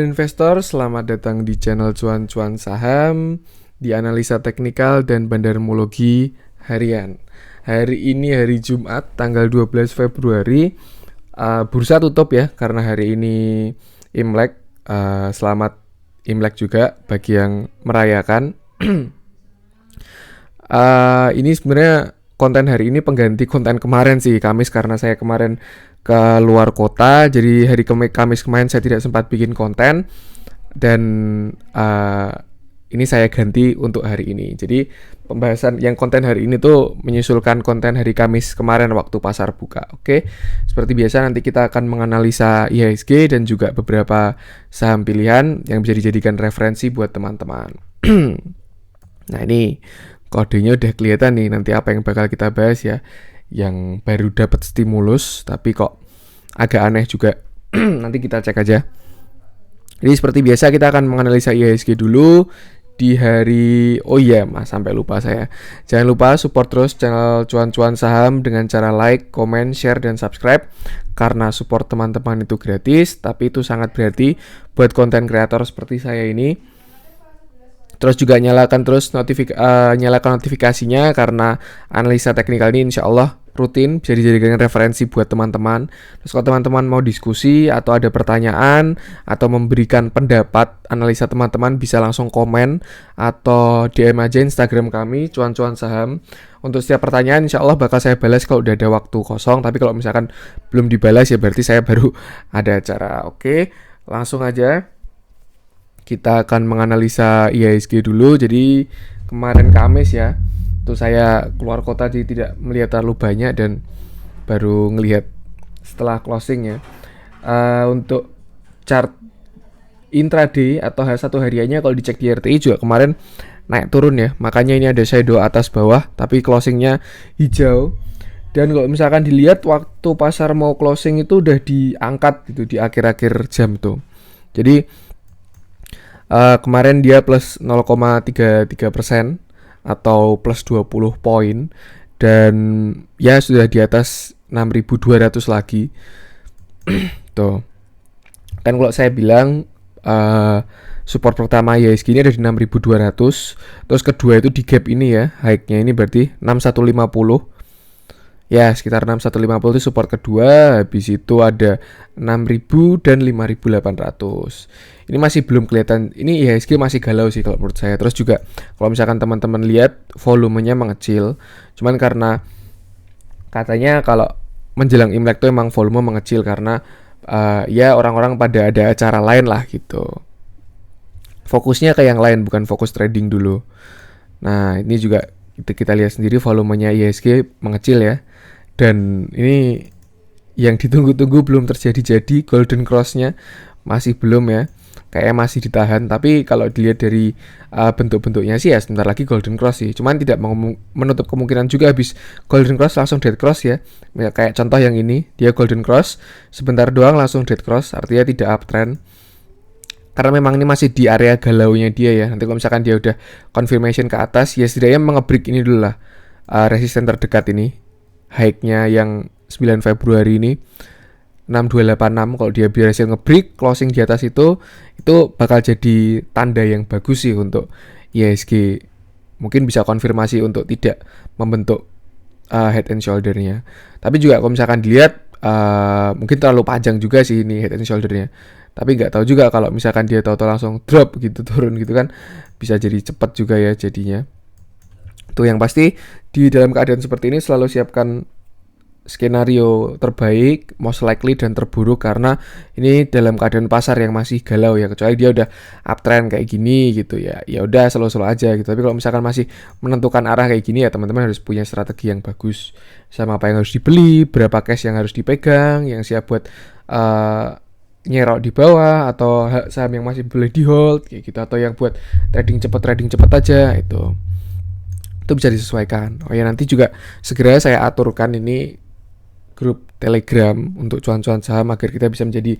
Investor, selamat datang di channel Cuan-Cuan Saham di analisa teknikal dan bandarmologi harian. Hari ini hari Jumat tanggal 12 Februari. Bursa tutup ya karena hari ini Imlek. Selamat Imlek juga bagi yang merayakan. Ini sebenarnya konten hari ini pengganti konten kemarin sih, Kamis, karena saya kemarin ke luar kota, jadi hari Kamis kemarin saya tidak sempat bikin konten dan ini saya ganti untuk hari ini. Jadi pembahasan yang konten hari ini tuh menyusulkan konten hari Kamis kemarin waktu pasar buka. Oke, seperti biasa nanti kita akan menganalisa IHSG dan juga beberapa saham pilihan yang bisa dijadikan referensi buat teman-teman. Nah, ini kodenya udah kelihatan nih nanti apa yang bakal kita bahas ya. Yang baru dapat stimulus tapi kok agak aneh juga. Nanti kita cek aja. Jadi seperti biasa kita akan menganalisa IHSG dulu di hari sampai lupa saya. Jangan lupa support terus channel Cuan-Cuan Saham dengan cara like, comment, share, dan subscribe. Karena support teman-teman itu gratis, tapi itu sangat berarti buat konten kreator seperti saya ini. Terus juga nyalakan notifikasinya karena analisa teknikal ini insya Allah rutin bisa dijadikan referensi buat teman-teman. Terus kalau teman-teman mau diskusi atau ada pertanyaan atau memberikan pendapat analisa teman-teman bisa langsung komen atau DM aja Instagram kami Cuan-Cuan Saham. Untuk setiap pertanyaan insya Allah bakal saya balas kalau udah ada waktu kosong. Tapi kalau misalkan belum dibalas ya berarti saya baru ada acara. Oke, langsung aja. Kita akan menganalisa IHSG dulu. Jadi kemarin Kamis ya, tuh saya keluar kota jadi tidak melihat terlalu banyak dan baru ngelihat setelah closing ya. Untuk chart intraday atau satu hariannya kalau dicek di RTI juga kemarin naik turun ya. Makanya ini ada shadow atas bawah tapi closingnya hijau. Dan kalau misalkan dilihat waktu pasar mau closing itu udah diangkat gitu di akhir-akhir jam tuh. Jadi kemarin dia plus 0,33% atau plus 20 poin dan ya sudah di atas 6.200 lagi. Tuh. Kan kalau saya bilang support pertama IHSG ini ada di 6.200, terus kedua itu di gap ini ya, high-nya ini berarti 6150. Ya, sekitar 6150 itu support kedua, habis itu ada 6000 dan 5800. Ini masih belum kelihatan, ini IHSG masih galau sih kalau menurut saya. Terus juga kalau misalkan teman-teman lihat volumenya mengecil, cuman karena katanya kalau menjelang Imlek tuh emang volume mengecil karena ya orang-orang pada ada acara lain lah gitu. Fokusnya ke yang lain, bukan fokus trading dulu. Nah, ini juga kita lihat sendiri volumenya IHSG mengecil ya. Dan ini yang ditunggu-tunggu belum terjadi-jadi, golden cross-nya masih belum ya. Kayaknya masih ditahan, tapi kalau dilihat dari bentuk-bentuknya sih ya sebentar lagi golden cross sih. Cuman tidak menutup kemungkinan juga habis golden cross langsung dead cross ya. Kayak contoh yang ini, dia golden cross, sebentar doang langsung dead cross, artinya tidak uptrend. Karena memang ini masih di area galaunya dia ya. Nanti kalau misalkan dia udah confirmation ke atas, ya setidaknya mengebreak ini dulu lah. Resisten terdekat ini, high-nya yang 9 Februari ini 6286. Kalau dia berhasil ngebreak closing di atas itu bakal jadi tanda yang bagus sih untuk IHSG. Mungkin bisa konfirmasi untuk tidak membentuk head and shoulder-nya. Tapi juga kalau misalkan dilihat mungkin terlalu panjang juga sih ini head and shoulder-nya. Tapi nggak tahu juga kalau misalkan dia tahu-tahu langsung drop gitu, turun gitu kan, bisa jadi cepat juga ya jadinya. Tuh yang pasti di dalam keadaan seperti ini selalu siapkan skenario terbaik, most likely dan terburuk karena ini dalam keadaan pasar yang masih galau ya, kecuali dia udah uptrend kayak gini gitu ya. Ya udah slow-slow aja gitu. Tapi kalau misalkan masih menentukan arah kayak gini ya teman-teman harus punya strategi yang bagus. Sama apa yang harus dibeli, berapa cash yang harus dipegang, yang siap buat nyerok di bawah atau saham yang masih boleh di hold kayak gitu, atau yang buat trading cepat aja itu bisa disesuaikan. Oh ya, nanti juga segera saya aturkan ini grup Telegram untuk cuan-cuan saham agar kita bisa menjadi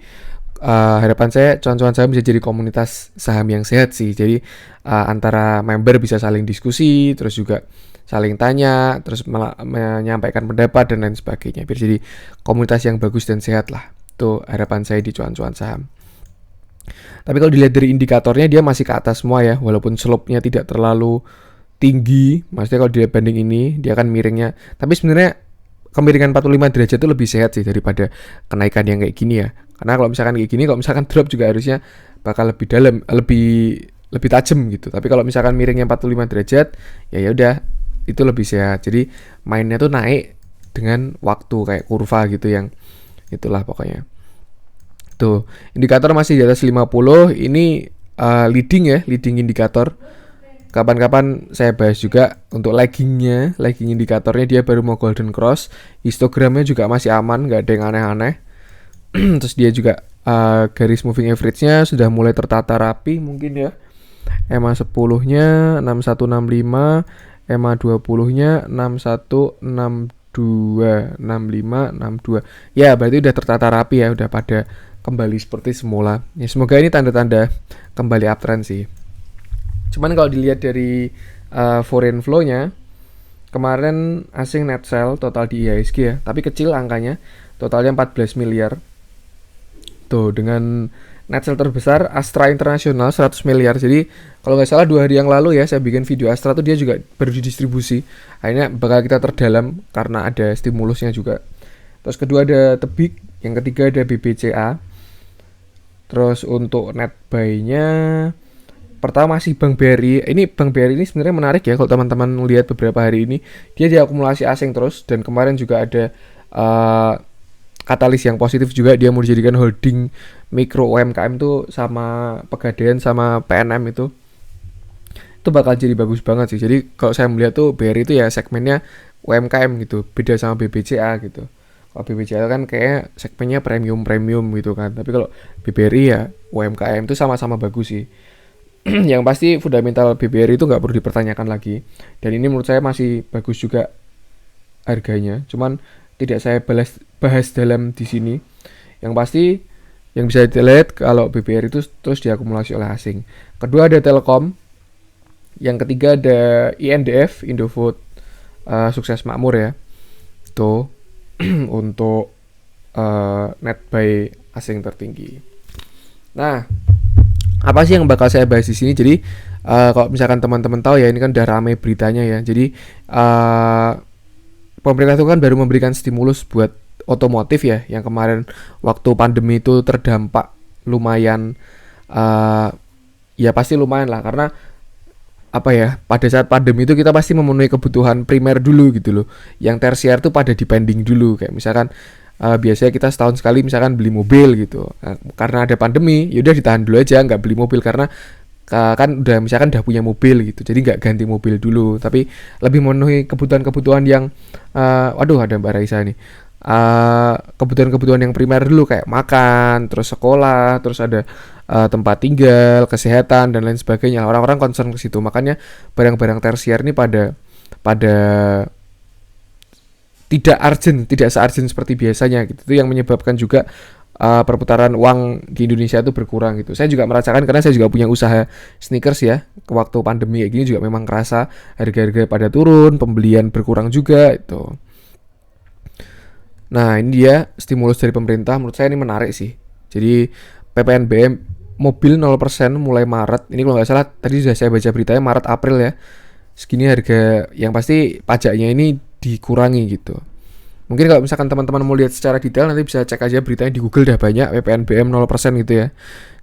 harapan saya cuan-cuan saham bisa jadi komunitas saham yang sehat sih. Jadi antara member bisa saling diskusi, terus juga saling tanya, terus menyampaikan pendapat dan lain sebagainya. Biar jadi komunitas yang bagus dan sehat lah. Itu harapan saya di cuan-cuan saham. Tapi kalau dilihat dari indikatornya dia masih ke atas semua ya, walaupun slope-nya tidak terlalu tinggi. Maksudnya kalau dilihat banding ini dia akan miringnya. Tapi sebenarnya kemiringan 45 derajat itu lebih sehat sih daripada kenaikan yang kayak gini ya. Karena kalau misalkan kayak gini, kalau misalkan drop juga harusnya bakal lebih dalam, lebih tajam gitu. Tapi kalau misalkan miringnya 45 derajat, ya udah itu lebih sehat. Jadi mainnya tuh naik dengan waktu kayak kurva gitu yang itulah pokoknya. Tuh, indikator masih di atas 50. Ini leading ya, leading indikator. Kapan-kapan saya bahas juga untuk lagging indikatornya dia baru mau golden cross. Histogramnya juga masih aman, nggak ada yang aneh-aneh. Terus dia juga garis moving average-nya sudah mulai tertata rapi mungkin ya. EMA 10-nya 6165, EMA 20-nya 6162, 65, 62. Ya, berarti udah tertata rapi ya, udah pada kembali seperti semula. Ya, semoga ini tanda-tanda kembali uptrend sih. Cuman kalau dilihat dari foreign flow-nya, kemarin asing net sell total di IHSG ya, tapi kecil angkanya, totalnya 14 miliar. Tuh, dengan net sell terbesar Astra International 100 miliar. Jadi kalau nggak salah 2 hari yang lalu ya saya bikin video Astra tuh dia juga baru didistribusi. Akhirnya bakal kita terdalam karena ada stimulusnya juga. Terus kedua ada Tebik, yang ketiga ada BBCA. Terus untuk net buy-nya pertama masih Bank BRI. Ini Bank BRI ini sebenarnya menarik ya kalau teman-teman lihat beberapa hari ini. Dia diakumulasi asing terus dan kemarin juga ada katalis yang positif juga, dia mau dijadikan holding mikro UMKM tuh sama Pegadaian sama PNM itu bakal jadi bagus banget sih. Jadi kalau saya melihat tuh BRI itu ya segmennya UMKM gitu, beda sama BBCA gitu. Kalau BBCA kan kayak segmennya premium gitu kan, tapi kalau BBRI ya UMKM itu sama-sama bagus sih. Yang pasti fundamental BBRI itu nggak perlu dipertanyakan lagi, dan ini menurut saya masih bagus juga harganya. Cuman tidak saya bahas dalam di sini. Yang pasti yang bisa dilihat kalau BBRI itu terus diakumulasi oleh asing. Kedua ada Telkom. Yang ketiga ada INDF, Indofood Sukses Makmur ya. Tuh untuk net buy asing tertinggi. Nah, apa sih yang bakal saya bahas di sini? Jadi kalau misalkan teman-teman tahu ya, ini kan udah ramai beritanya ya. Jadi pemerintah itu kan baru memberikan stimulus buat otomotif ya, yang kemarin waktu pandemi itu terdampak lumayan. Ya pasti lumayan lah, karena apa ya, pada saat pandemi itu kita pasti memenuhi kebutuhan primer dulu gitu loh. Yang tersier tuh pada dipending dulu, kayak misalkan biasanya kita setahun sekali misalkan beli mobil gitu. Karena ada pandemi, yaudah ditahan dulu aja, nggak beli mobil karena kan udah misalkan udah punya mobil gitu, jadi nggak ganti mobil dulu, tapi lebih memenuhi kebutuhan-kebutuhan yang waduh ada Mbak Raisa nih, kebutuhan-kebutuhan yang primer dulu kayak makan, terus sekolah, terus ada tempat tinggal, kesehatan dan lain sebagainya. Orang-orang concern ke situ, makanya barang-barang tersier ini pada tidak se-urgent seperti biasanya gitu. Itu yang menyebabkan juga perputaran uang di Indonesia itu berkurang gitu. Saya juga merasakan karena saya juga punya usaha sneakers ya. Waktu pandemi kayak gini juga memang kerasa harga-harga pada turun, pembelian berkurang juga itu. Nah, ini dia stimulus dari pemerintah, menurut saya ini menarik sih. Jadi PPNBM mobil 0% mulai Maret. Ini kalau nggak salah tadi sudah saya baca beritanya Maret April ya. Segini harga, yang pasti pajaknya ini dikurangi gitu. Mungkin kalau misalkan teman-teman mau lihat secara detail nanti bisa cek aja beritanya di Google, dah banyak PPNBM 0% gitu ya.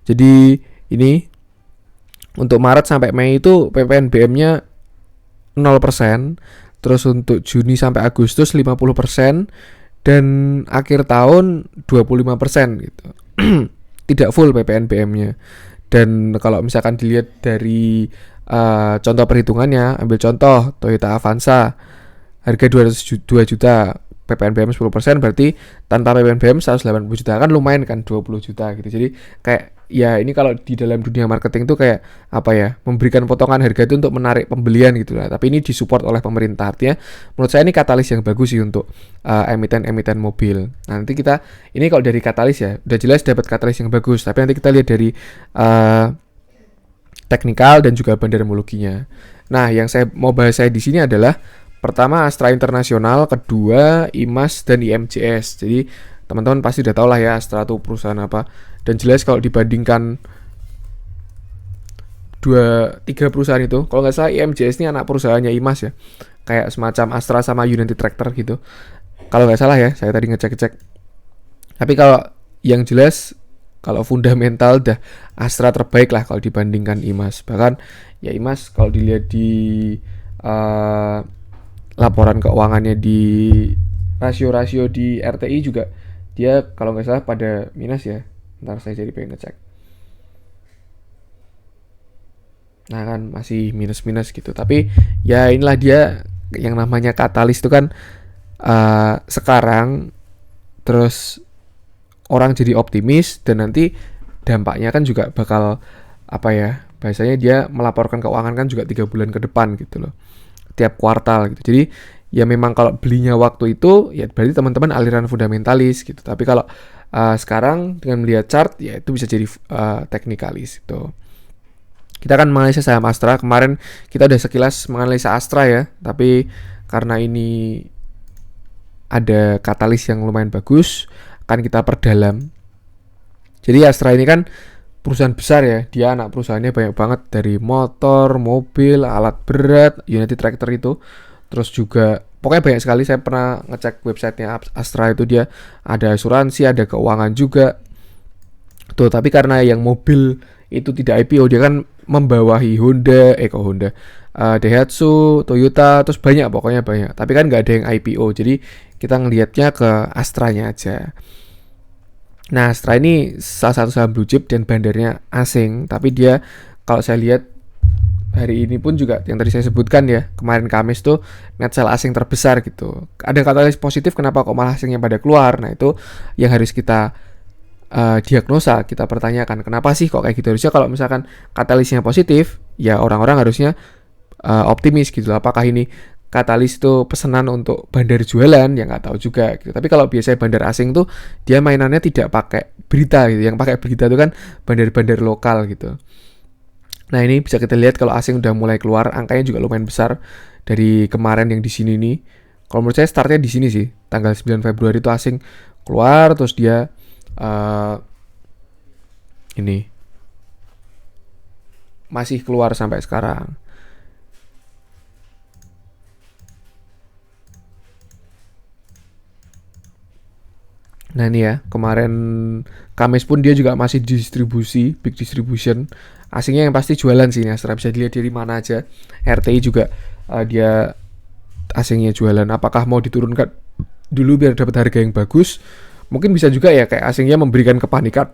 Jadi ini untuk Maret sampai Mei itu PPNBM-nya 0%, terus untuk Juni sampai Agustus 50% dan akhir tahun 25% gitu. Tidak full PPNBM-nya. Dan kalau misalkan dilihat dari contoh perhitungannya, ambil contoh Toyota Avanza harga 202 juta, PPNBM 10%, berarti tanpa PPNBM 180 juta, kan lumayan kan 20 juta gitu. Jadi kayak ya ini kalau di dalam dunia marketing tuh kayak apa ya, memberikan potongan harga itu untuk menarik pembelian gitu lah. Tapi ini disupport oleh pemerintah, artinya menurut saya ini katalis yang bagus sih untuk emiten-emiten mobil. Nanti kita ini kalau dari katalis ya udah jelas dapat katalis yang bagus, tapi nanti kita lihat dari teknikal dan juga bandarmologinya. Nah, yang saya mau bahas saya di sini adalah pertama Astra International, kedua IMAS dan IMCS. Jadi teman-teman pasti udah tahu lah ya Astra itu perusahaan apa. Dan jelas kalau dibandingkan tiga perusahaan itu. Kalau nggak salah IMJS ini anak perusahaannya IMAS ya, kayak semacam Astra sama United Tractor gitu. Kalau nggak salah ya, saya tadi ngecek-ngecek. Tapi kalau yang jelas, kalau fundamental dah Astra terbaik lah kalau dibandingkan IMAS. Bahkan ya IMAS kalau dilihat di uh, laporan keuangannya di rasio-rasio di RTI juga, dia kalau nggak salah pada minus ya. Ntar saya jadi pengen ngecek. Nah kan masih minus-minus gitu. Tapi ya inilah dia yang namanya katalis itu kan, sekarang terus orang jadi optimis dan nanti dampaknya kan juga bakal apa ya, biasanya dia melaporkan keuangan kan juga 3 bulan ke depan gitu loh, tiap kuartal gitu. Jadi ya memang kalau belinya waktu itu ya berarti teman-teman aliran fundamentalis gitu. Tapi kalau sekarang dengan melihat chart ya itu bisa jadi teknikalis gitu. Kita kan menganalisa saham Astra kemarin, kita udah sekilas menganalisa Astra ya, tapi karena ini ada katalis yang lumayan bagus, akan kita perdalam. Jadi Astra ini kan perusahaan besar ya, dia anak perusahaannya banyak banget, dari motor, mobil, alat berat, United Tractor itu, terus juga pokoknya banyak sekali. Saya pernah ngecek websitenya Astra itu, dia ada asuransi, ada keuangan juga tuh. Tapi karena yang mobil itu tidak IPO, dia kan membawahi Honda, Daihatsu, Toyota, terus banyak, pokoknya banyak. Tapi kan nggak ada yang IPO, jadi kita ngelihatnya ke Astranya aja. Nah, Astra ini salah satu saham blue chip dan bandarnya asing, tapi dia kalau saya lihat hari ini pun juga yang tadi saya sebutkan ya, kemarin Kamis tuh net sell asing terbesar gitu. Ada katalis positif, kenapa kok malah asingnya pada keluar? Nah, itu yang harus kita diagnosa, kita pertanyakan kenapa sih kok kayak gitu. Harusnya kalau misalkan katalisnya positif, ya orang-orang harusnya optimis gitu. Apakah ini katalis itu pesanan untuk bandar jualan, ya nggak tahu juga gitu. Tapi kalau biasanya bandar asing tuh dia mainannya tidak pakai berita gitu. Yang pakai berita itu kan bandar-bandar lokal gitu. Nah ini bisa kita lihat kalau asing udah mulai keluar, angkanya juga lumayan besar dari kemarin yang di sini nih. Kalau menurut saya startnya di sini sih, tanggal 9 Februari itu asing keluar, terus dia ini masih keluar sampai sekarang. Nah ini ya, kemarin Kamis pun dia juga masih distribusi, big distribution. Asingnya yang pasti jualan sih, Astra bisa dilihat dari mana aja. RTI juga dia asingnya jualan. Apakah mau diturunkan dulu biar dapat harga yang bagus? Mungkin bisa juga ya, kayak asingnya memberikan kepanikan,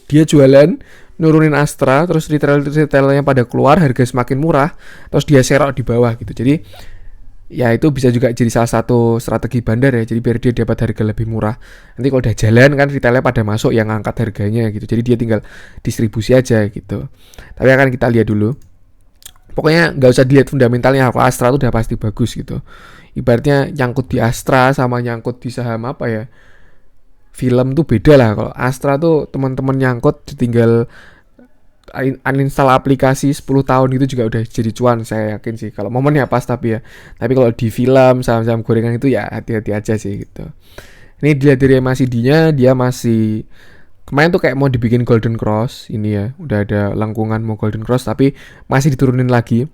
dia jualan, nurunin Astra, terus retailnya pada keluar, harga semakin murah, terus dia serok di bawah gitu. Jadi ya itu bisa juga jadi salah satu strategi bandar ya, jadi biar dia dapat harga lebih murah. Nanti kalau udah jalan kan retailnya pada masuk, yang ngangkat harganya gitu, jadi dia tinggal distribusi aja gitu. Tapi akan kita lihat dulu. Pokoknya nggak usah dilihat fundamentalnya, kalau Astra tuh udah pasti bagus gitu. Ibaratnya nyangkut di Astra sama nyangkut di saham apa ya, film tuh beda lah. Kalau Astra tuh teman-teman nyangkut tinggal uninstall aplikasi 10 tahun itu juga udah jadi cuan, saya yakin sih, kalau momennya pas. Tapi ya, tapi kalau di film saham-saham gorengan itu ya hati-hati aja sih gitu. Ini dilihat dari MACD-nya, dia masih kemarin tuh kayak mau dibikin golden cross ini ya, udah ada lengkungan mau golden cross tapi masih diturunin lagi.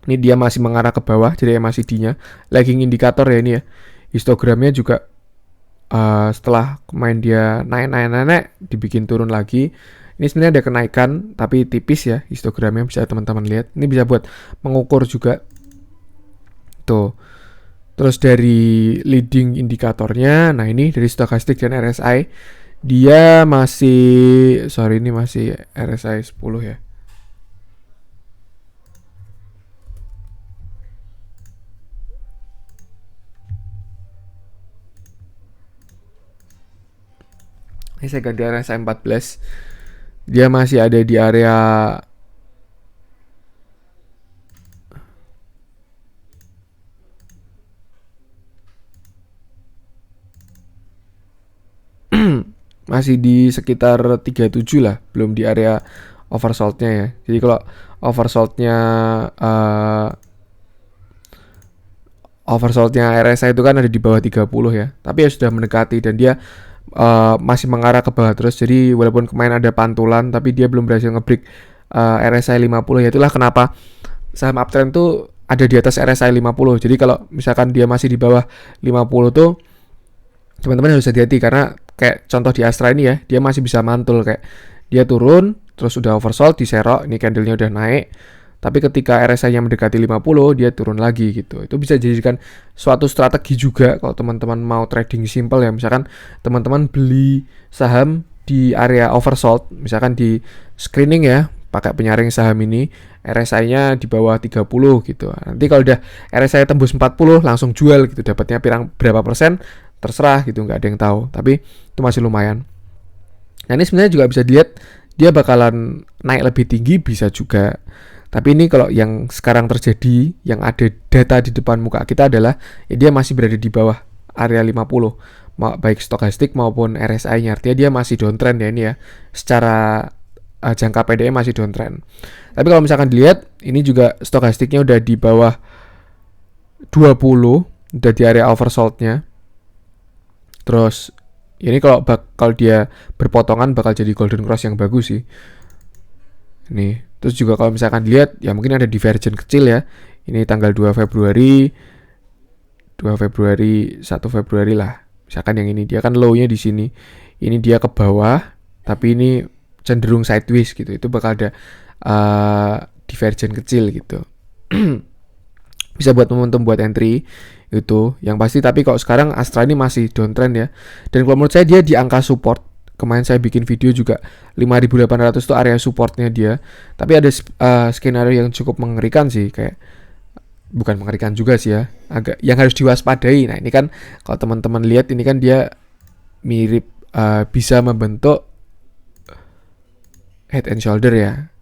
Ini dia masih mengarah ke bawah, jadi MACD-nya lagging indikator ya ini ya. Histogramnya juga setelah kemarin dia naik dibikin turun lagi. Ini sebenarnya ada kenaikan tapi tipis ya, histogramnya bisa teman-teman lihat. Ini bisa buat mengukur juga tuh. Terus dari leading indikatornya, nah ini dari stokastik dan RSI, dia masih ini masih RSI 10 ya. Ini saya ganti RSI 14. Dia masih ada di area masih di sekitar 37 lah, belum di area oversold-nya ya. Jadi kalau oversold-nya RSI itu kan ada di bawah 30 ya. Tapi ya sudah mendekati dan dia masih mengarah ke bawah terus. Jadi walaupun kemarin ada pantulan tapi dia belum berhasil nge-break RSI 50 ya. Itulah kenapa saham uptrend tuh ada di atas RSI 50. Jadi kalau misalkan dia masih di bawah 50 tuh teman-teman harus hati-hati, karena kayak contoh di Astra ini ya, dia masih bisa mantul, kayak dia turun terus udah oversold, diserok, ini candlenya udah naik, tapi ketika RSI-nya mendekati 50 dia turun lagi gitu. Itu bisa dijadikan suatu strategi juga kalau teman-teman mau trading simple ya. Misalkan teman-teman beli saham di area oversold, misalkan di screening ya, pakai penyaring saham ini, RSI-nya di bawah 30 gitu. Nanti kalau udah RSI tembus 40 langsung jual gitu, dapatnya berapa persen terserah gitu, nggak ada yang tahu, tapi itu masih lumayan. Nah ini sebenarnya juga bisa dilihat dia bakalan naik lebih tinggi, bisa juga. Tapi ini kalau yang sekarang terjadi, yang ada data di depan muka kita adalah ya dia masih berada di bawah area 50, baik stokastik maupun RSI-nya. Artinya dia masih downtrend ya ini ya. Secara jangka pendeknya masih downtrend. Tapi kalau misalkan dilihat, ini juga stokastiknya udah di bawah 20, udah di area oversold-nya. Terus ini kalau dia berpotongan bakal jadi golden cross yang bagus sih. Nih, terus juga kalau misalkan dilihat ya mungkin ada divergen kecil ya. Ini tanggal 2 Februari, 1 Februari lah. Misalkan yang ini dia kan low-nya di sini. Ini dia ke bawah, tapi ini cenderung sideways gitu. Itu bakal ada divergen kecil gitu. Bisa buat momentum buat entry itu yang pasti. Tapi kalau sekarang Astra ini masih downtrend ya, dan kalau menurut saya dia di angka support. Kemarin saya bikin video juga 5.800 itu area supportnya dia. Tapi ada skenario yang cukup mengerikan sih, kayak bukan mengerikan juga sih ya, agak yang harus diwaspadai. Nah ini kan kalau teman-teman lihat ini kan dia mirip bisa membentuk head and shoulder ya.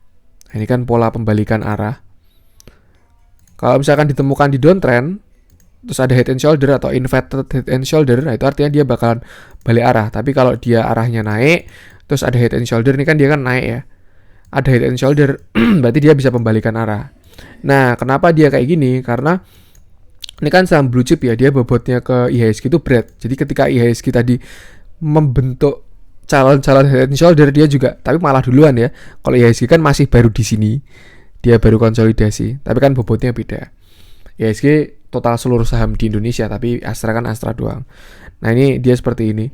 Ini kan pola pembalikan arah. Kalau misalkan ditemukan di downtrend, terus ada head and shoulder atau inverted head and shoulder, nah itu artinya dia bakalan balik arah. Tapi kalau dia arahnya naik, terus ada head and shoulder, ini kan dia kan naik ya, ada head and shoulder, berarti dia bisa pembalikan arah. Nah, kenapa dia kayak gini? Karena ini kan saham blue chip ya, dia bobotnya ke IHSG itu berat. Jadi ketika IHSG tadi membentuk calon-calon head and shoulder, dia juga, tapi malah duluan ya. Kalau IHSG kan masih baru di sini, dia baru konsolidasi, tapi kan bobotnya beda. IHSG total seluruh saham di Indonesia, tapi Astra kan Astra doang. Nah ini dia seperti ini.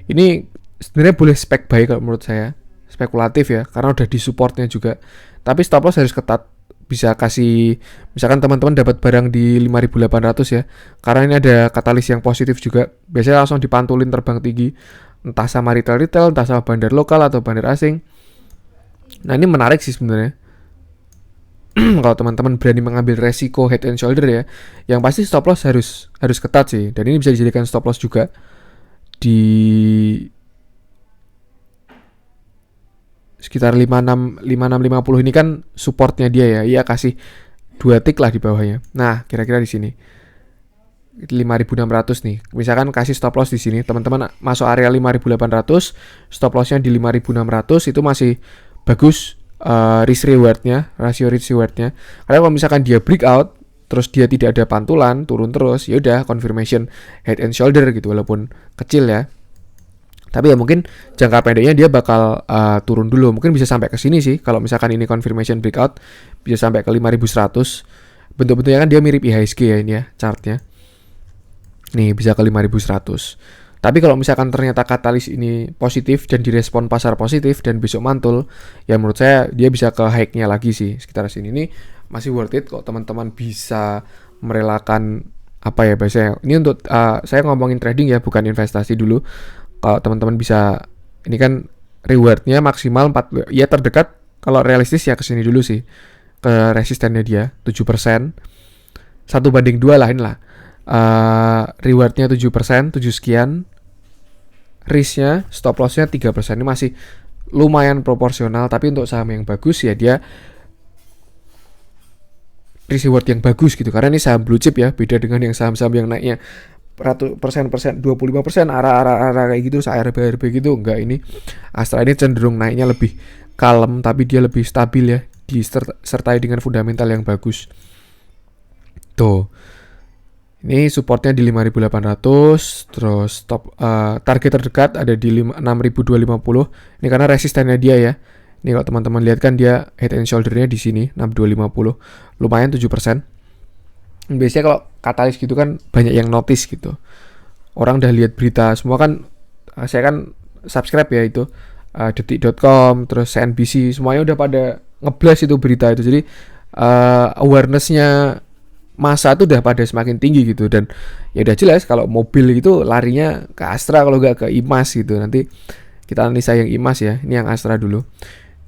Ini sebenarnya boleh spek buy kalau menurut saya, spekulatif ya, karena udah di supportnya juga. Tapi stop loss harus ketat. Bisa kasih, misalkan teman-teman dapat barang di 5.800 ya, karena ini ada katalis yang positif juga. Biasanya langsung dipantulin terbang tinggi, entah sama retail, entah sama bandar lokal atau bandar asing. Nah ini menarik sih sebenarnya. Kalau teman-teman berani mengambil resiko head and shoulder ya, yang pasti stop loss harus ketat sih. Dan ini bisa dijadikan stop loss juga di sekitar 56 50 ini kan supportnya dia ya. Iya kasih 2 tick lah di bawahnya. Nah, kira-kira di sini 5.600 nih. Misalkan kasih stop loss di sini, teman-teman masuk area 5.800, stop lossnya di 5.600, itu masih bagus. Risk rewardnya, rasio risk rewardnya. Karena kalau misalkan dia breakout, terus dia tidak ada pantulan, turun terus, ya udah confirmation head and shoulder gitu, walaupun kecil ya. Tapi ya mungkin jangka pendeknya dia bakal turun dulu, mungkin bisa sampai ke sini sih. Kalau misalkan ini confirmation breakout, bisa sampai ke 5.100. Bentuk-bentuknya kan dia mirip IHSG ya ini ya chartnya. Nih bisa ke 5.100. Tapi kalau misalkan ternyata katalis ini positif dan direspon pasar positif dan besok mantul, ya menurut saya dia bisa ke high-nya lagi sih sekitar sini. Ini masih worth it kok teman-teman bisa merelakan apa ya biasanya. Ini untuk saya ngomongin trading ya, bukan investasi dulu. Kalau teman-teman bisa, ini kan rewardnya maksimal 4, ya terdekat. Kalau realistis ya kesini dulu sih, ke resistennya dia 7%, 1/2 lah inilah. Rewardnya 7%, 7 sekian, risknya, stop lossnya 3%. Ini masih lumayan proporsional, tapi untuk saham yang bagus ya dia risk reward yang bagus gitu, karena ini saham blue chip ya, beda dengan yang saham-saham yang naiknya persen 25%, arah kayak gitu, ARB gitu. Enggak, ini Astra ini cenderung naiknya lebih kalem, tapi dia lebih stabil ya, disertai dengan fundamental yang bagus. Tuh. Ini supportnya di 5.800, terus target terdekat ada di 6.250. Ini karena resistennya dia ya. Ini kalau teman-teman lihat kan dia head and shoulder-nya di sini 6250. Lumayan 7%. Biasanya kalau katalis gitu kan banyak yang notice gitu. Orang udah lihat berita semua kan, saya kan subscribe ya itu detik.com, terus CNBC, semuanya udah pada ngeblas itu berita itu. Jadi awareness-nya masa itu udah pada semakin tinggi gitu. Dan ya udah jelas kalau mobil itu larinya ke Astra kalau nggak ke IMAS gitu. Nanti kita analisa yang IMAS ya, ini yang Astra dulu.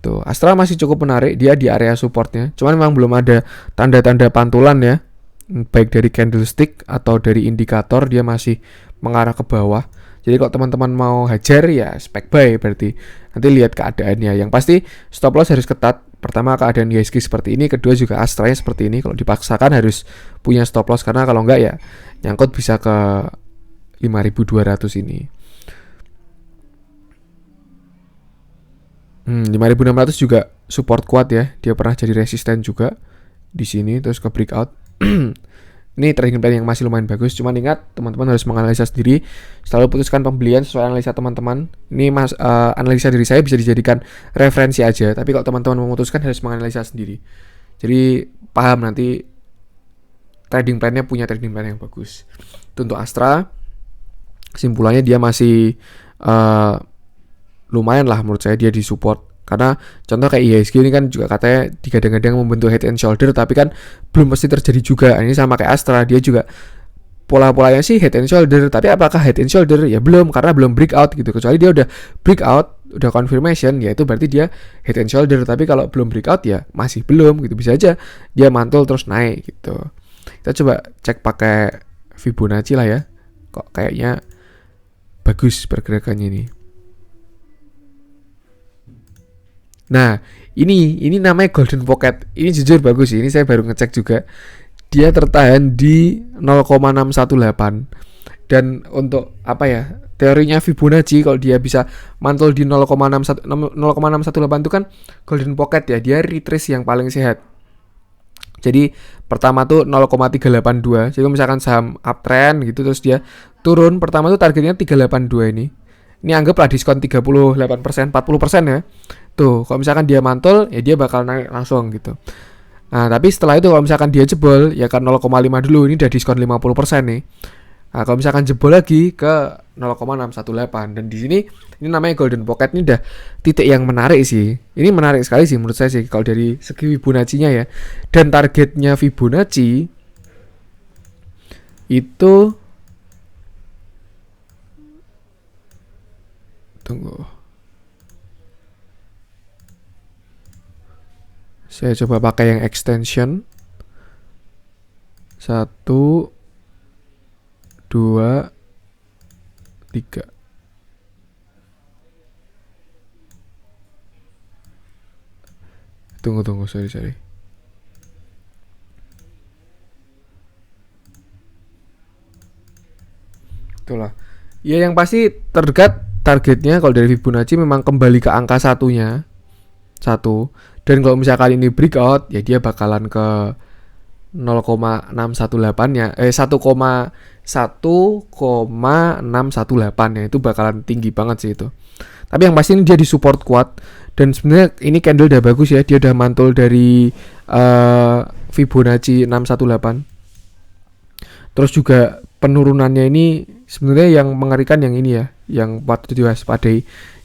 Tuh, Astra masih cukup menarik, dia di area supportnya. Cuman memang belum ada tanda-tanda pantulan ya, baik dari candlestick atau dari indikator, dia masih mengarah ke bawah. Jadi kalau teman-teman mau hajar ya spek buy berarti. Nanti lihat keadaannya. Yang pasti stop loss harus ketat. Pertama keadaan IHSG seperti ini, kedua juga Astranya seperti ini. Kalau dipaksakan harus punya stop loss, karena kalau enggak ya nyangkut bisa ke 5.200 ini. 5.600 juga support kuat ya. Dia pernah jadi resisten juga di sini, terus ke breakout. Ini trading plan yang masih lumayan bagus. Cuman ingat, teman-teman harus menganalisa sendiri. Selalu putuskan pembelian sesuai analisa teman-teman. Ini analisa dari saya bisa dijadikan referensi aja. Tapi kalau teman-teman memutuskan harus menganalisa sendiri. Jadi paham nanti trading plan-nya punya trading plan yang bagus. Itu untuk Astra. Kesimpulannya dia masih lumayan lah menurut saya, dia di support. Karena contoh kayak IHSG ini kan juga katanya digadang-gadang membentuk head and shoulder, tapi kan belum pasti terjadi juga. Ini sama kayak Astra, dia juga pola-polanya sih head and shoulder, tapi apakah head and shoulder? Ya belum, karena belum breakout gitu. Kecuali dia udah breakout, udah confirmation, ya itu berarti dia head and shoulder. Tapi kalau belum breakout ya masih belum gitu. Bisa aja dia mantul terus naik gitu. Kita coba cek pakai Fibonacci lah ya. Kok kayaknya bagus pergerakannya ini. Nah, ini namanya Golden Pocket. Ini jujur bagus sih. Ini saya baru ngecek juga. Dia tertahan di 0,618. Dan untuk apa ya? Teorinya Fibonacci, kalau dia bisa mantul di 0,618 itu kan Golden Pocket ya. Dia retrace yang paling sehat. Jadi pertama tuh 0,382. Jadi misalkan saham uptrend gitu, terus dia turun, pertama tuh targetnya 382 ini. Ini anggaplah diskon 38%, 40% ya. Tuh, kalau misalkan dia mantul, ya dia bakal naik langsung gitu. Nah, tapi setelah itu kalau misalkan dia jebol, ya kan 0,5 dulu, ini udah diskon 50% nih. Nah, kalau misalkan jebol lagi ke 0,618. Dan di sini, ini namanya Golden Pocket, ini udah titik yang menarik sih. Ini menarik sekali sih menurut saya sih, kalau dari segi Fibonacci-nya ya. Dan targetnya Fibonacci, itu, tunggu. Saya coba pakai yang extension. 1, 2, 3. Tunggu, sorry. Itulah. Ya yang pasti terdekat targetnya kalau dari Fibonacci memang kembali ke angka satunya. 1. Dan kalau misalkan ini breakout, ya dia bakalan ke 0,618 ya. 1,618 ya. Itu bakalan tinggi banget sih itu. Tapi yang pasti ini dia di support kuat. Dan sebenarnya ini candle udah bagus ya. Dia udah mantul dari Fibonacci 618. Terus juga penurunannya ini sebenarnya yang mengerikan yang ini ya, yang patut diwaspadai.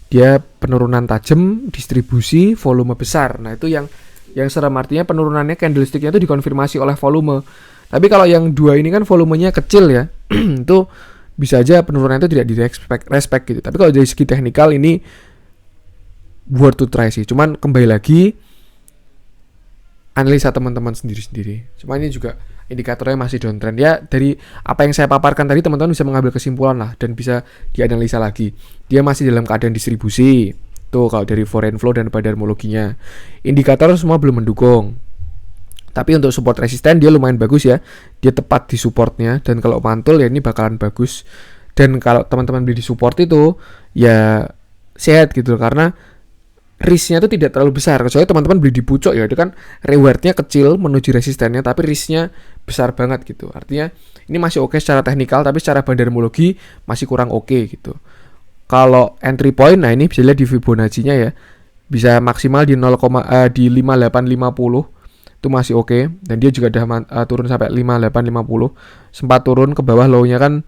Dia penurunan tajam, distribusi, volume besar. Nah, itu yang serem, artinya penurunannya candlestick-nya itu dikonfirmasi oleh volume. Tapi kalau yang dua ini kan volumenya kecil ya. Itu bisa aja penurunan itu tidak direspek gitu. Tapi kalau dari segi teknikal ini worth to try sih. Cuman kembali lagi analisa teman-teman sendiri-sendiri. Cuma ini juga indikatornya masih downtrend ya. Dari apa yang saya paparkan tadi, teman-teman bisa mengambil kesimpulan lah dan bisa dianalisa lagi. Dia masih dalam keadaan distribusi. Tuh kalau dari foreign flow dan padarmologinya. Indikator semua belum mendukung. Tapi untuk support resisten dia lumayan bagus ya. Dia tepat di supportnya, dan kalau mantul ya ini bakalan bagus. Dan kalau teman-teman beli di support itu ya sehat gitu, karena risknya itu tidak terlalu besar. Kecuali teman-teman beli di pucuk ya, itu kan rewardnya kecil menuju resistennya, tapi risknya besar banget gitu. Artinya ini masih oke secara teknikal, tapi secara bandarmologi masih kurang oke gitu. Kalau entry point, nah ini bisa lihat di Fibonacci-nya ya. bisa maksimal di 5850 itu masih oke. Dan dia juga udah turun sampai 5850, sempat turun ke bawah low-nya kan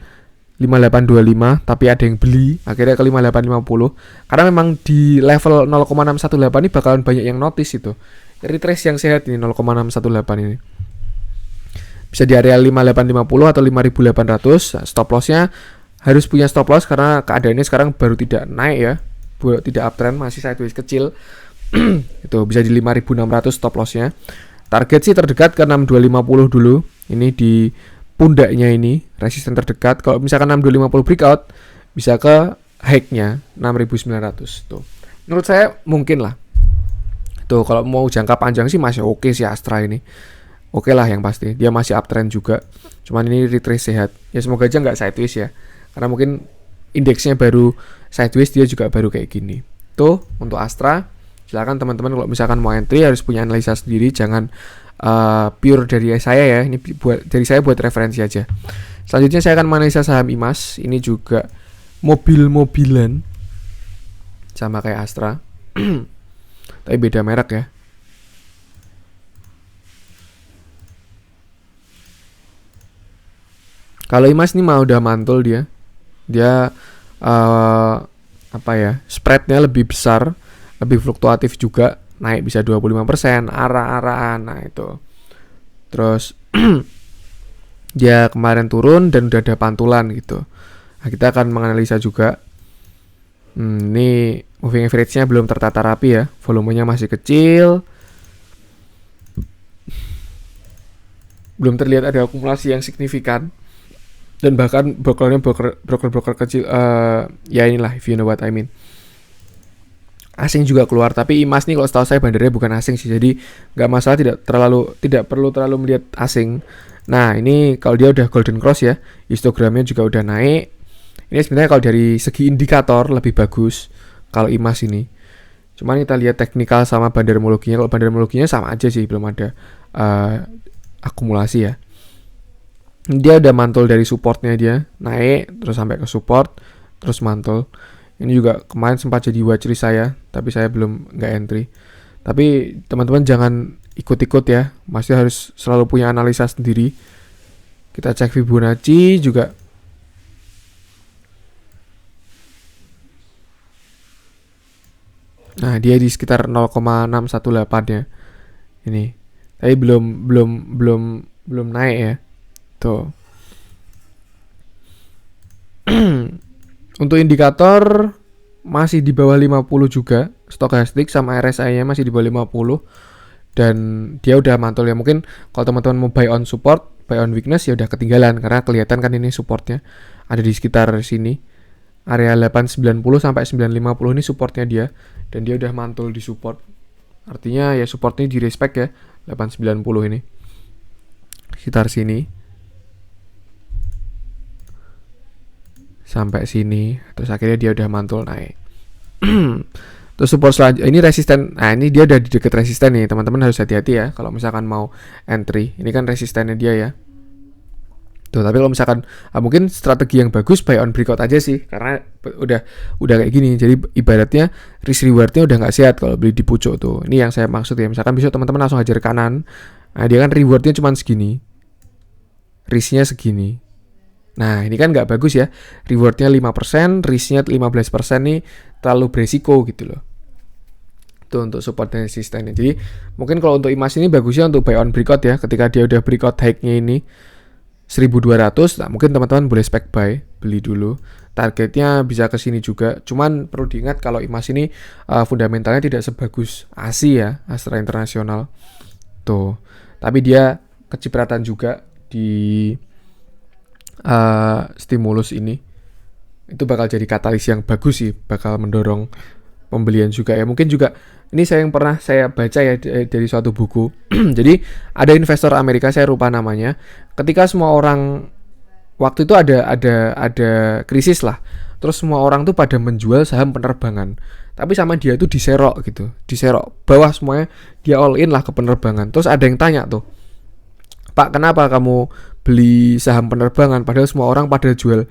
5825, tapi ada yang beli akhirnya ke 5850 karena memang di level 0,618 ini bakalan banyak yang notice itu. Retrace yang sehat ini 0,618 ini bisa di area 5850 atau 5800. Stop lossnya harus punya stop loss karena keadaannya sekarang baru tidak naik ya, tidak uptrend, masih sideways kecil. Itu bisa di 5600 stop lossnya. Target sih terdekat ke 6250 dulu, ini di pundaknya ini resisten terdekat. Kalau misalkan 6250 breakout bisa ke high-nya 6900 tuh. Menurut saya mungkin lah. Tuh kalau mau jangka panjang sih masih oke sih Astra ini. Oke lah yang pasti. Dia masih uptrend juga. Cuman ini retrace sehat. Ya semoga aja nggak sideways ya. Karena mungkin indeksnya baru sideways, dia juga baru kayak gini. Tuh untuk Astra. Silakan teman-teman kalau misalkan mau entry harus punya analisa sendiri, jangan pure dari saya ya. Ini dari saya buat referensi aja. Selanjutnya saya akan menganalisa saham IMAS. Ini juga mobil-mobilan sama kayak Astra. Tapi beda merek ya. Kalau IMAS ini mah udah mantul dia. Dia spreadnya lebih besar, lebih fluktuatif juga. Naik bisa 25%, arah-arahan. Nah itu. Terus dia kemarin turun dan udah ada pantulan gitu. Nah, kita akan menganalisa juga. Ini moving average-nya belum tertata rapi ya. Volumenya masih kecil. Belum terlihat ada akumulasi yang signifikan. Dan bahkan broker kecil, ya inilah, if you know what I mean. Asing juga keluar, tapi IMAS nih kalau setahu saya bandarnya bukan asing sih, jadi nggak masalah, tidak perlu terlalu melihat asing. Nah ini kalau dia udah golden cross ya, histogramnya juga udah naik. Ini sebenarnya kalau dari segi indikator lebih bagus kalau IMAS ini. Cuman kita lihat teknikal sama bandarmologinya. Kalau bandarmologinya sama aja sih, belum ada akumulasi ya. Dia udah mantul dari supportnya, dia naik terus sampai ke support terus mantul. Ini juga kemarin sempat jadi watchlist saya, tapi saya nggak entry. Tapi teman-teman jangan ikut-ikut ya, masih harus selalu punya analisa sendiri. Kita cek Fibonacci juga. Nah dia di sekitar 0,618 ya. Ini, tapi belum naik ya. Tuh. Untuk indikator masih di bawah 50 juga. Stokastik sama RSI-nya masih di bawah 50. Dan dia udah mantul ya. Mungkin kalau teman-teman mau buy on support, buy on weakness ya udah ketinggalan. Karena kelihatan kan ini supportnya ada di sekitar sini. Area 890 sampai 950 ini supportnya dia. Dan dia udah mantul di support. Artinya ya supportnya di respect ya. 890 ini. Sekitar sini. Sampai sini, terus akhirnya dia udah mantul naik. Terus support selanjutnya ini resisten. Nah ini dia udah di deket resisten nih, teman-teman harus hati-hati ya kalau misalkan mau entry. Ini kan resistennya dia ya. Tuh, tapi kalau misalkan mungkin strategi yang bagus buy on breakout aja sih, karena udah kayak gini. Jadi ibaratnya risk rewardnya udah nggak sehat kalau beli di pucuk tuh. Ini yang saya maksud ya. Misalkan besok teman-teman langsung hajar kanan, nah dia kan rewardnya cuma segini, risknya segini. Nah ini kan nggak bagus ya, rewardnya 5%, risknya 15% nih terlalu beresiko gitu loh. Itu untuk support dan resistennya. Jadi mungkin kalau untuk IMAS ini bagusnya untuk buy on breakout ya. Ketika dia udah breakout high-nya ini 1200, nah mungkin teman-teman boleh spec buy, beli dulu. Targetnya bisa ke sini juga. Cuman perlu diingat kalau IMAS ini fundamentalnya tidak sebagus ASI ya, Astra Internasional. Tuh. Tapi dia kecipratan juga di stimulus ini. Itu bakal jadi katalis yang bagus sih, bakal mendorong pembelian juga ya. Mungkin juga ini yang pernah saya baca ya dari suatu buku. Jadi ada investor Amerika, saya lupa namanya. Ketika semua orang waktu itu ada krisis lah. Terus semua orang tuh pada menjual saham penerbangan. Tapi sama dia tuh diserok gitu. Diserok bawah semuanya, dia all in lah ke penerbangan. Terus ada yang tanya tuh, "Pak, kenapa kamu beli saham penerbangan padahal semua orang pada jual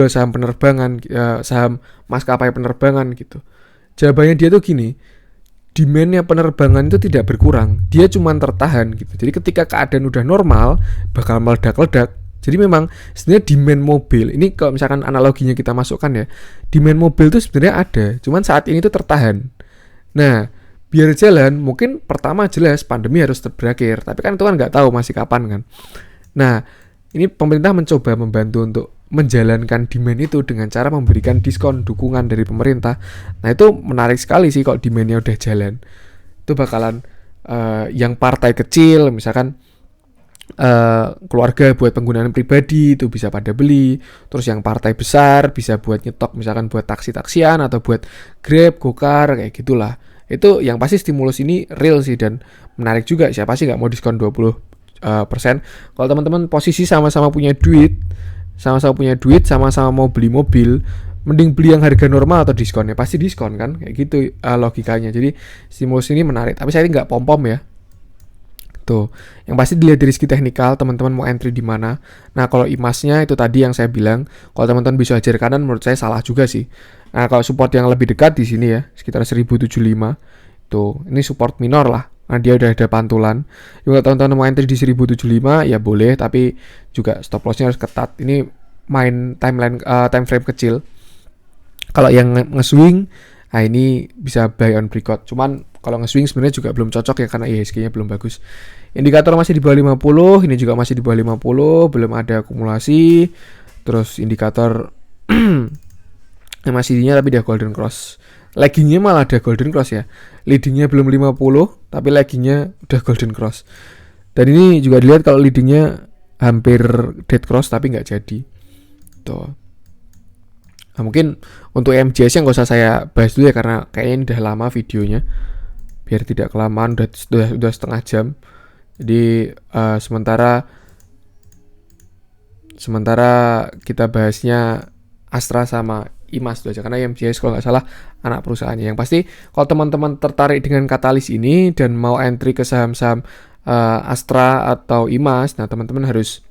saham penerbangan, saham maskapai penerbangan gitu?" Jawabannya dia tuh gini, demand-nya penerbangan itu tidak berkurang, dia cuma tertahan gitu. Jadi ketika keadaan udah normal bakal meledak-ledak. Jadi memang sebenarnya demand mobil ini, kalau misalkan analoginya kita masukkan ya, demand mobil itu sebenarnya ada, cuman saat ini itu tertahan. Nah, biar jalan mungkin pertama jelas pandemi harus berakhir, tapi kan itu kan nggak tahu masih kapan kan. Nah, ini pemerintah mencoba membantu untuk menjalankan demand itu dengan cara memberikan diskon dukungan dari pemerintah. Nah, itu menarik sekali sih kalau demandnya udah jalan. Itu bakalan yang partai kecil misalkan keluarga buat penggunaan pribadi itu bisa pada beli. Terus yang partai besar bisa buat nyetok misalkan buat taksi-taksian atau buat Grab, Gokar kayak gitulah. Itu yang pasti stimulus ini real sih dan menarik juga. Siapa sih nggak mau diskon 20%? Kalau teman-teman posisi sama-sama punya duit, sama-sama mau beli mobil, mending beli yang harga normal atau diskonnya, pasti diskon kan, kayak gitu logikanya. Jadi stimulus ini menarik, tapi saya nggak pom-pom ya. Tuh, yang pasti dilihat dari segi teknikal, teman-teman mau entry di mana. Nah, kalau imasnya itu tadi yang saya bilang, kalau teman-teman bisa hajar kanan, menurut saya salah juga sih. Nah, kalau support yang lebih dekat di sini ya, sekitar 1075. Tuh, ini support minor lah. Nah, dia udah ada pantulan. Juga teman-teman mau entry di 1075 ya boleh, tapi juga stop lossnya harus ketat. Ini main time frame kecil. Kalau yang nge-swing, nah ini bisa buy on breakout. Cuman kalau nge-swing sebenarnya juga belum cocok ya karena IHSG-nya belum bagus. Indikator masih di bawah 50, ini juga masih di bawah 50, belum ada akumulasi. Terus indikator yang masih ininya tapi dia golden cross. Laggingnya malah ada golden cross ya. Leadingnya belum 50, tapi laggingnya udah golden cross. Dan ini juga dilihat kalau leadingnya hampir dead cross tapi nggak jadi. Tuh. Nah, mungkin untuk MJS yang nggak usah saya bahas dulu ya karena kayaknya ini udah lama videonya. Biar tidak kelamaan, udah setengah jam. Jadi sementara kita bahasnya Astra sama IMAS dulu aja karena MJS kalau nggak salah anak perusahaannya. Yang pasti kalau teman-teman tertarik dengan katalis ini dan mau entry ke saham-saham Astra atau IMAS, nah teman-teman harus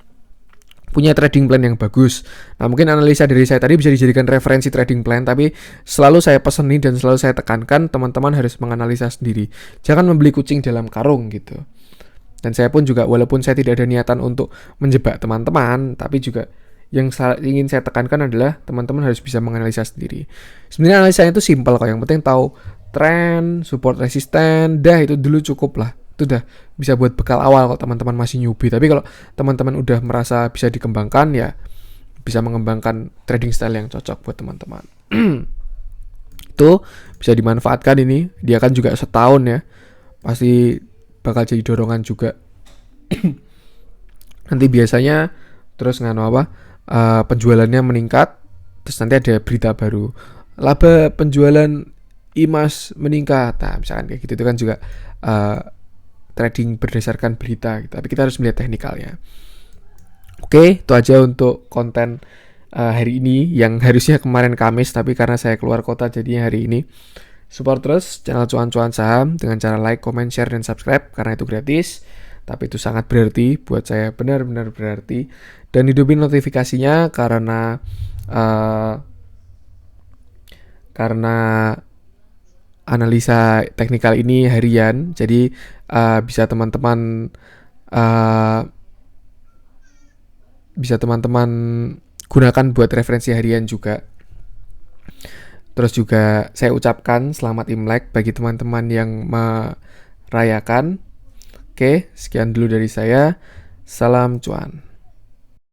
punya trading plan yang bagus. Nah, mungkin analisa dari saya tadi bisa dijadikan referensi trading plan, tapi selalu saya peseni dan selalu saya tekankan teman-teman harus menganalisa sendiri. Jangan membeli kucing dalam karung gitu. Dan saya pun juga walaupun saya tidak ada niatan untuk menjebak teman-teman, tapi juga yang ingin saya tekankan adalah teman-teman harus bisa menganalisa sendiri. Sebenarnya analisanya itu simpel kok, yang penting tahu tren, support resisten, dah itu dulu cukup lah. Itu udah bisa buat bekal awal kalau teman-teman masih newbie. Tapi kalau teman-teman udah merasa bisa dikembangkan ya bisa mengembangkan trading style yang cocok buat teman-teman. Itu bisa dimanfaatkan ini. Dia kan juga setahun ya. Pasti bakal jadi dorongan juga. Nanti biasanya terus penjualannya meningkat. Terus nanti ada berita baru. Laba penjualan IMAS meningkat. Nah, misalkan kayak gitu itu kan juga trading berdasarkan berita gitu. Tapi kita harus melihat teknikalnya. Oke, itu aja untuk konten hari ini yang harusnya kemarin Kamis tapi karena saya keluar kota jadinya hari ini. Support terus channel Cuan-Cuan Saham dengan cara like, comment, share, dan subscribe karena itu gratis. Tapi itu sangat berarti buat saya, benar-benar berarti. Dan hidupin notifikasinya karena analisa teknikal ini harian, jadi bisa teman-teman gunakan buat referensi harian juga. Terus juga saya ucapkan selamat Imlek bagi teman-teman yang merayakan. Oke, sekian dulu dari saya. Salam cuan.